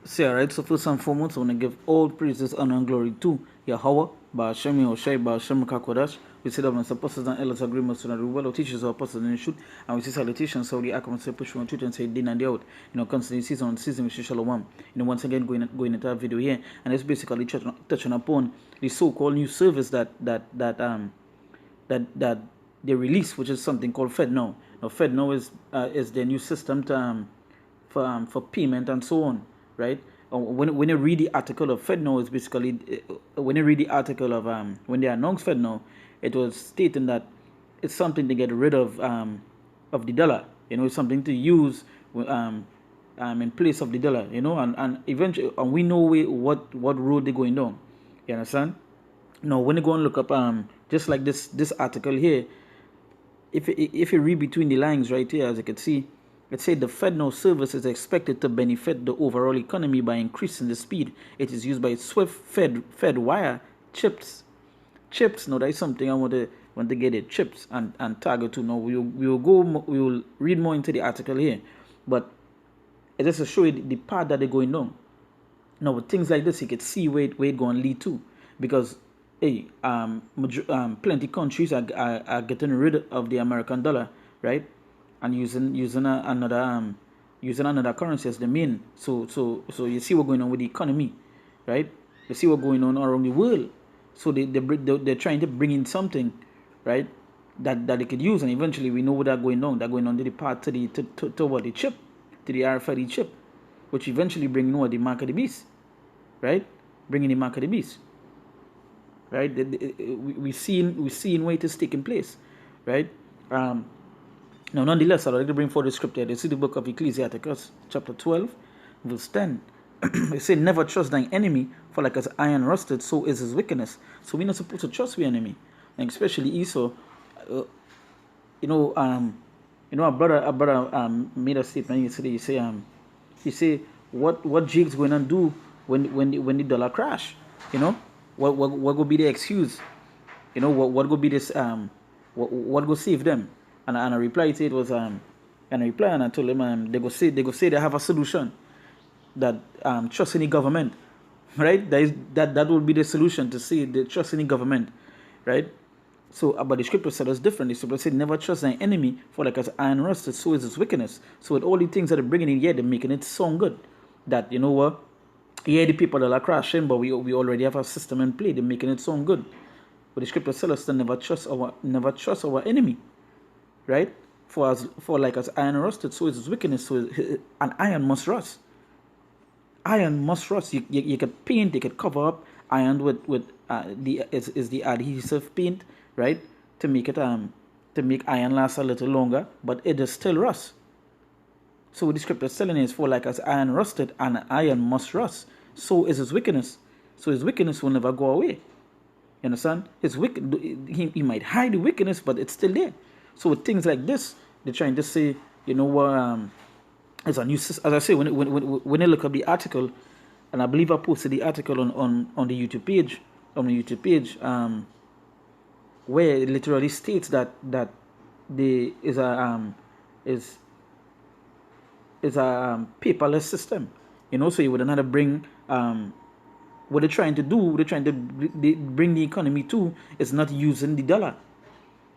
So, alright, so first and foremost, I want to give all praises, honor, and glory to Yahweh, Ba'ashem Yahushai, Ba'ashem Kakodash. We say that when apostles and elders agree, most of the well, teachers or apostles in the shoot, and we see salutations, so the Akam say push on Twitter and say din and out. Constantly season on season with Shalom. Once again, going into our video here, and it's basically touching upon the so-called new service that they released, which is something called Fed Now. Now, Fed Now is their new system to for payment and so on, right? When you read the article of Fed Now, it's basically when you read the article of when they announced Fed Now, it was stating that it's something to get rid of the dollar. It's something to use in place of the dollar. And eventually, and we know what road they're going down. You understand? Now, when you go and look up just like this article here, if you read between the lines right here, as you can see, it said the Fed Now service is expected to benefit the overall economy by increasing the speed it is used by Swift Fed wire chips. Now that is something I want to get it, chips and target to. Now we will read more into the article here, but it just to show you the path that they're going down. Now with things like this, you can see where it going to lead to, because plenty countries are getting rid of the American dollar, right? And using another currency as the main. So you see what's going on with the economy, right? You see what's going on around the world. So they're trying to bring in something, right? That they could use, and eventually we know what they're going on. They're going on to the part to what, the chip, to the RFID chip, which eventually bring the mark of the beast, right? Bringing the mark of the beast, right? We seeing where it is taking place, right? Now, nonetheless, I'd like to bring forward the scripture. This is the book of Ecclesiasticus, chapter 12, verse 10. It says, never trust thine enemy, for like as iron rusted, so is his wickedness. So we're not supposed to trust the enemy, and especially Esau. A brother made a statement yesterday. He say, what Jake's going to do when the dollar crash? What will be the excuse? What will be this what will save them? And I replied to it was and I told him they go say they have a solution, that trust in the government, right? That would be the solution, to say they trust in the government, right? So but the scripture said it's different. The scripture said never trust thy enemy, for like as iron rusted, so is his wickedness. So with all the things that they're bringing in here, they're making it sound good, that yeah, the people that are crashing, but we already have a system in play. They're making it sound good. But the scripture tells us to never trust our enemy, right? For like as iron rusted, so is his wickedness. So an iron must rust. Iron must rust. You could paint, you could cover up iron with the adhesive paint, right? To make iron last a little longer, but it is still rust. So what the scripture is telling is, for like as iron rusted, and iron must rust, so is his wickedness. So his wickedness will never go away. You understand? He might hide the wickedness, but it's still there. So with things like this, they're trying to say, it's a new system. As I say, when I look up the article, and I believe I posted the article on the YouTube page, where it literally states that there is a paperless system. So you would not bring what they're trying to do. They're trying to bring the economy to is not using the dollar,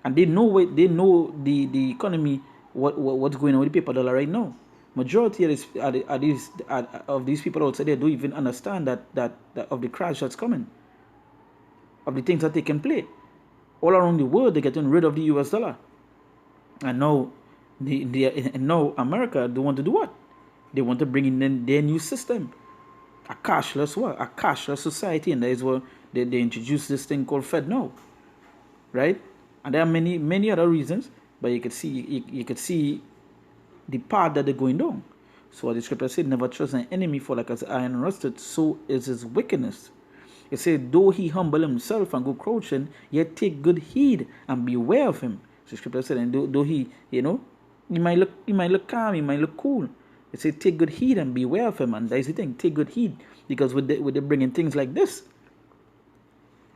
and they know the economy, what's going on with the paper dollar right now. Majority of these people outside there don't even understand that of the crash that's coming, of the things that they can play all around the world. They're getting rid of the US dollar, and now now America, they want to do what? They want to bring in their new system, a cashless society, and that is where they introduce this thing called Fed Now, right? And there are many other reasons, but you could see the path that they're going down. So the scripture said, never trust an enemy, for like as iron rusted, so is his wickedness. It said, though he humble himself and go crouching, yet take good heed and beware of him. So the scripture said, and though he, he might look calm, he might look cool. It said, take good heed and beware of him. And that's the thing, take good heed, because with they bringing things like this,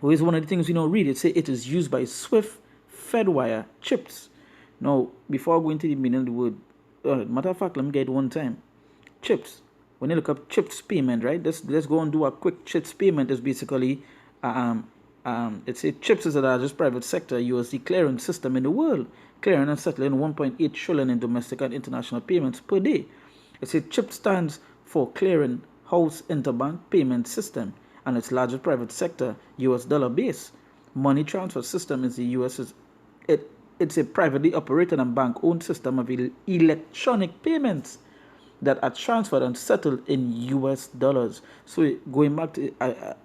here's one of the things we don't read. It says it is used by Swift Fed wire chips. Now, before I go into the meaning of the word, matter of fact, let me get it one time. Chips. when you look up chips payment, right? Let's go and do a quick chips payment. Is basically it's a chips is the largest private sector USD clearing system in the world, clearing and settling 1.8 trillion in domestic and international payments per day. It's a chip stands for clearing house interbank payment system, and its largest private sector US dollar base money transfer system is the US's it's a privately operated and bank owned system of electronic payments that are transferred and settled in US dollars. So going back to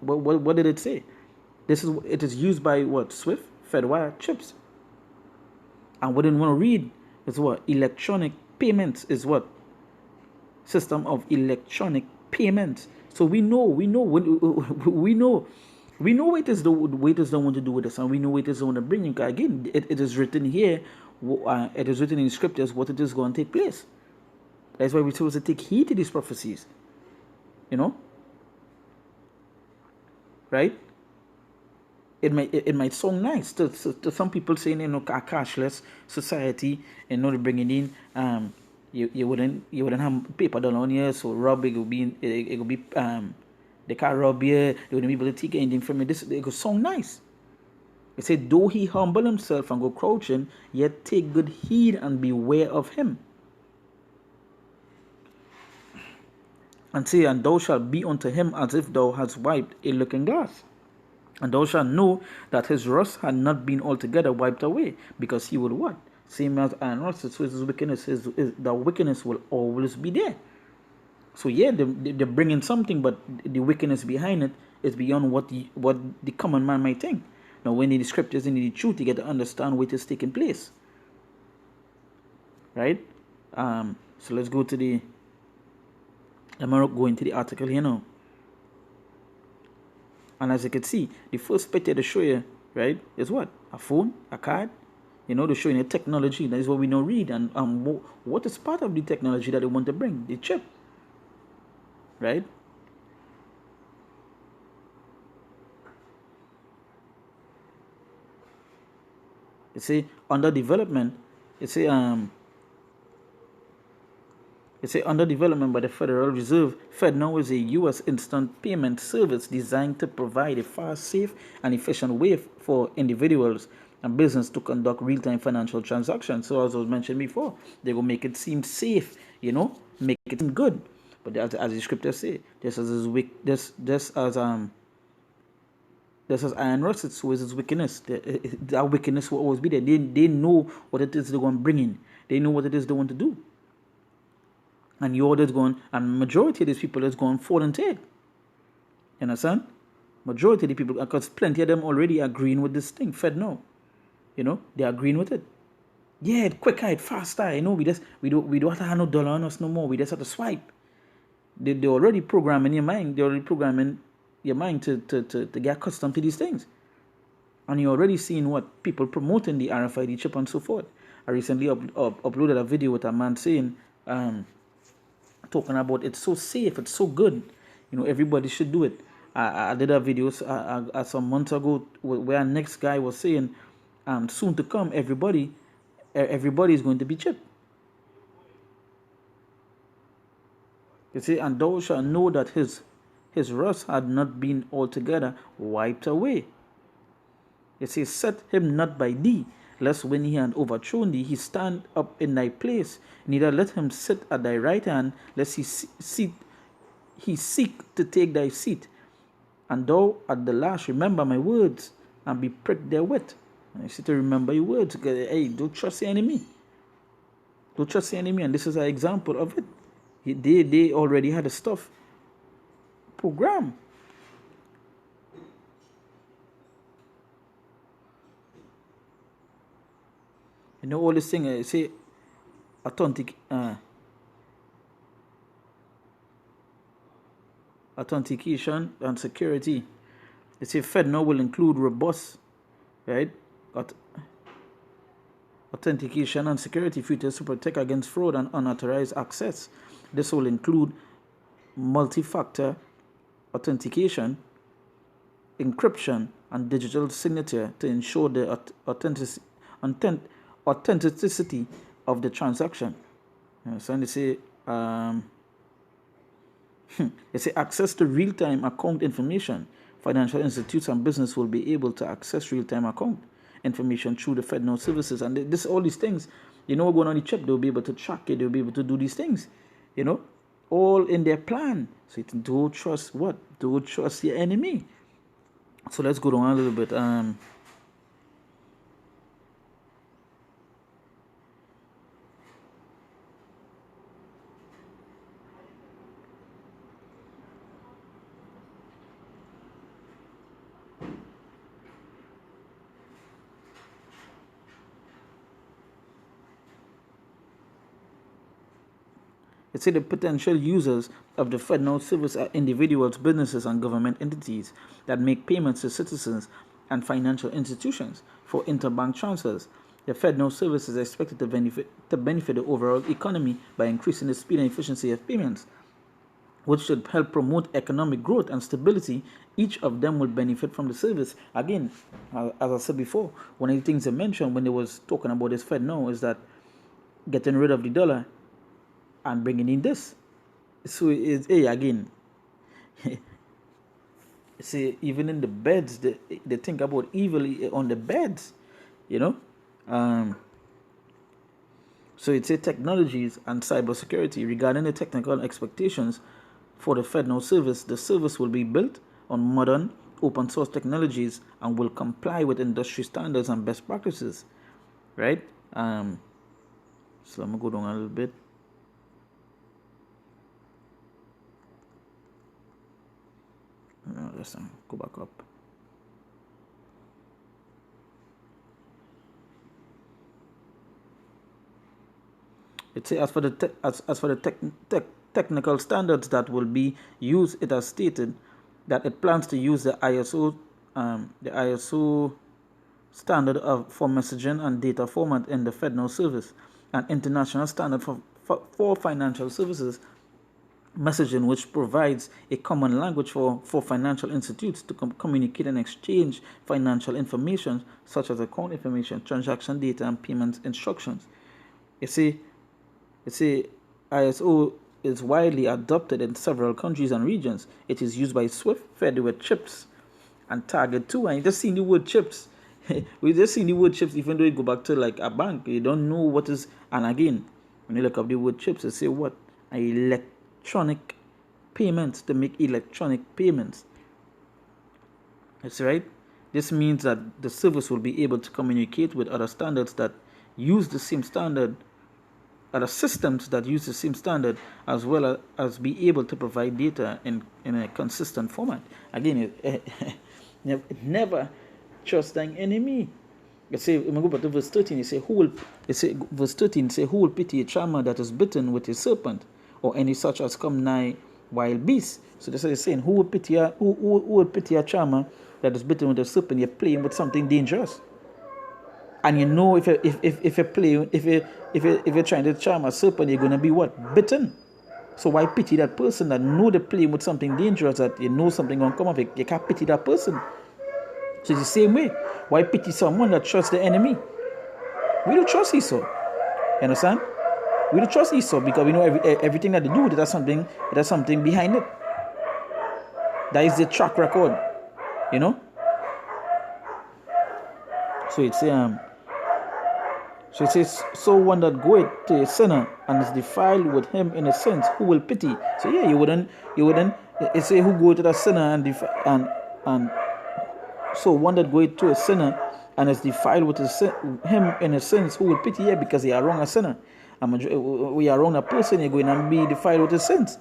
what did it say? It is used by what? Swift, Fedwire, chips. And what I want to read is what? Electronic payments is what? System of electronic payments. So we know we know what it is the waiters don't want to do with us, and we know what it is they want to bring in. Again, it is written here, it is written in scriptures what it is going to take place. That's why we're supposed to take heed to these prophecies. You know? Right? It might sound nice to some people saying, you know, a cashless society, you know, they're bringing in you wouldn't have paper dollar on here, so rob it will be they can't rob you, they wouldn't be able to take anything from you. This it could sound nice. It said, though he humble himself and go crouching, yet take good heed and beware of him. And say, and thou shalt be unto him as if thou hadst wiped a looking glass. And thou shalt know that his rust had not been altogether wiped away, because he would what? Same as iron rust, so his wickedness the wickedness will always be there. So yeah, they're bringing something, but the wickedness behind it is beyond what the common man might think. Now, when the scriptures and the truth, you get to understand what is taking place. Right? So let's go to the. I'm going to the article here now. And as you can see, the first picture to show you, right, is what? A phone, a card. You know, they're showing you technology. That is what we now read. And what is part of the technology that they want to bring? The chip. Right? You see, under development, it's under development by the Federal Reserve. FedNow is a U.S. instant payment service designed to provide a fast, safe, and efficient way for individuals and business to conduct real-time financial transactions. So as I was mentioned before, they will make it seem safe, you know, make it seem good. But as the scriptures say, just as iron rust, it's always its wickedness. That wickedness will always be there. They know what it is they're going to bring in. They know what it is they want to do. And you're just going, and majority of these people is going fall and take. You understand? Majority of the people, because plenty of them already agreeing with this thing. FedNow, you know, they're agreeing with it. Yeah, quicker, faster. You know, we don't have to have no dollar on us no more. We just have to swipe. They're already programming your mind. They're already programming your mind to get accustomed to these things. And you're already seeing what people promoting the RFID chip and so forth. I recently uploaded a video with a man saying, talking about it's so safe, it's so good. You know, everybody should do it. I did a video some months ago where our next guy was saying, soon to come, everybody is going to be chipped. You see, and thou shalt know that his rust had not been altogether wiped away. You see, set him not by thee, lest when he had overthrown thee, he stand up in thy place. Neither let him sit at thy right hand, lest he seek to take thy seat. And thou at the last remember my words, and be pricked therewith. And you see to remember your words. Hey, don't trust the enemy. Don't trust the enemy. And this is an example of it. They already had the stuff programmed. You know, all this thing, say, authentication and security. They say FedNow will include robust, right, authentication and security features to protect against fraud and unauthorized access. This will include multi-factor authentication, encryption, and digital signature to ensure the authenticity of the transaction. So they say They say access to real-time account information. Financial institutes and business will be able to access real-time account information through the FedNow services. And this, all these things, going on the chip, they'll be able to track it, they'll be able to do these things, all in their plan. So don't trust what? Don't trust your enemy. So let's go down a little bit. It said the potential users of the FedNow service are individuals, businesses, and government entities that make payments to citizens and financial institutions for interbank transfers. The FedNow service is expected to benefit the overall economy by increasing the speed and efficiency of payments, which should help promote economic growth and stability. Each of them will benefit from the service. Again, as I said before, one of the things I mentioned when they was talking about this FedNow is that getting rid of the dollar and bringing in this. So it's again. See, even in the beds, they think about evil on the beds, So it's technologies and cybersecurity. Regarding the technical expectations for the FedNow service, the service will be built on modern open source technologies and will comply with industry standards and best practices, right? So I'm gonna go down a little bit. Let's go back up. It says as for the technical standards that will be used, it has stated that it plans to use the ISO standard for messaging and data format in the FedNow service, an international standard for financial services messaging, which provides a common language for financial institutes to communicate and exchange financial information such as account information, transaction data, and payment instructions. You see, ISO is widely adopted in several countries and regions. It is used by SWIFT, fed with chips, and Target too. And you just seen the word chips. We just seen the word chips, even though you go back to like a bank, you don't know what is. And again, when you look up the word chips, they say what? Electronic payments, to make electronic payments. That's right. This means that the service will be able to communicate with other standards that use the same standard, other systems that use the same standard, as well as be able to provide data in a consistent format. Again, it never trust thine enemy. You say, when we go back to verse 13, verse 13 say, who will pity a charmer that is bitten with a serpent, or any such as come nigh wild beasts? So this is saying, who will pity a charmer that is bitten with a serpent? You're playing with something dangerous. And if you're trying to charm a serpent, you're gonna be what? Bitten. So why pity that person that know they're playing with something dangerous, that you know something gonna come of it? You can't pity that person. So it's the same way. Why pity someone that trusts the enemy? We don't trust Esau. You understand? We don't trust Esau because we know everything that they do, it has something behind it. That is the track record. So it says, so one that goeth to a sinner and is defiled with him in a sense, who will pity? So yeah, you wouldn't. It say who go to the sinner and so one that goeth to a sinner and is defiled with him in a sense, who will pity? Yeah, because they are wrong a sinner. We are wrong a person, you're going to be defiled with his sins.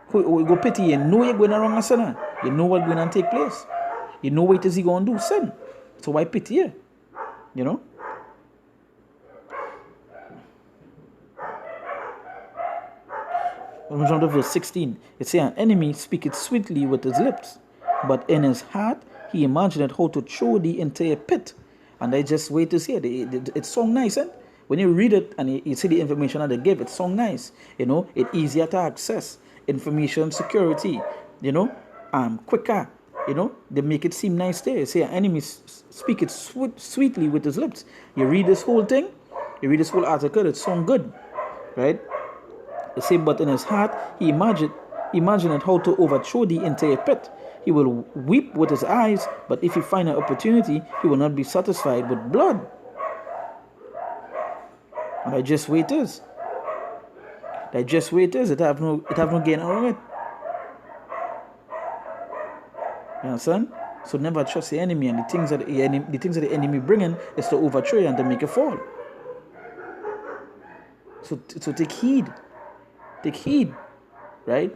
Who go pity? You know you're going to wrong a sinner. You know what's going to take place. You know what is he going to do? Sin. So why pity? Yeah? When we jump to verse 16, it says, an enemy speaketh sweetly with his lips, but in his heart he imagined how to throw thee into a pit. And I just wait to see it. It's so nice, eh? When you read it and you see the information that they give, it's so nice. It's easier to access. Information security, quicker. They make it seem nice there. Say an enemy speaketh sweetly with his lips. You read this whole thing, you read this whole article, it sounds good, right? It say, but in his heart he imagined how to overthrow the entire pit. He will weep with his eyes, but if he find an opportunity, he will not be satisfied with blood. And that's just way it is. That's just way it is. It have no gain out of it. You understand? So never trust the enemy, and the things that the enemy bringing is to overthrow you and to make you fall. So take heed. Take heed. Right?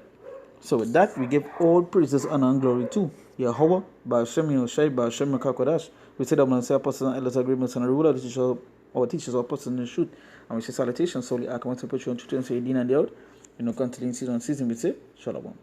So with that, we give all praises, honor, and glory to Yahweh, Ba'ashem Yoshai, Ba'ashem Kakodash. We say that when I say apostles and elders, agreements, and ruler, our teachers, our apostles in the truth. And we say salutations, solely I come to put you on Twitter and say, Dean and the out. You know, continue season, we say, Shalom.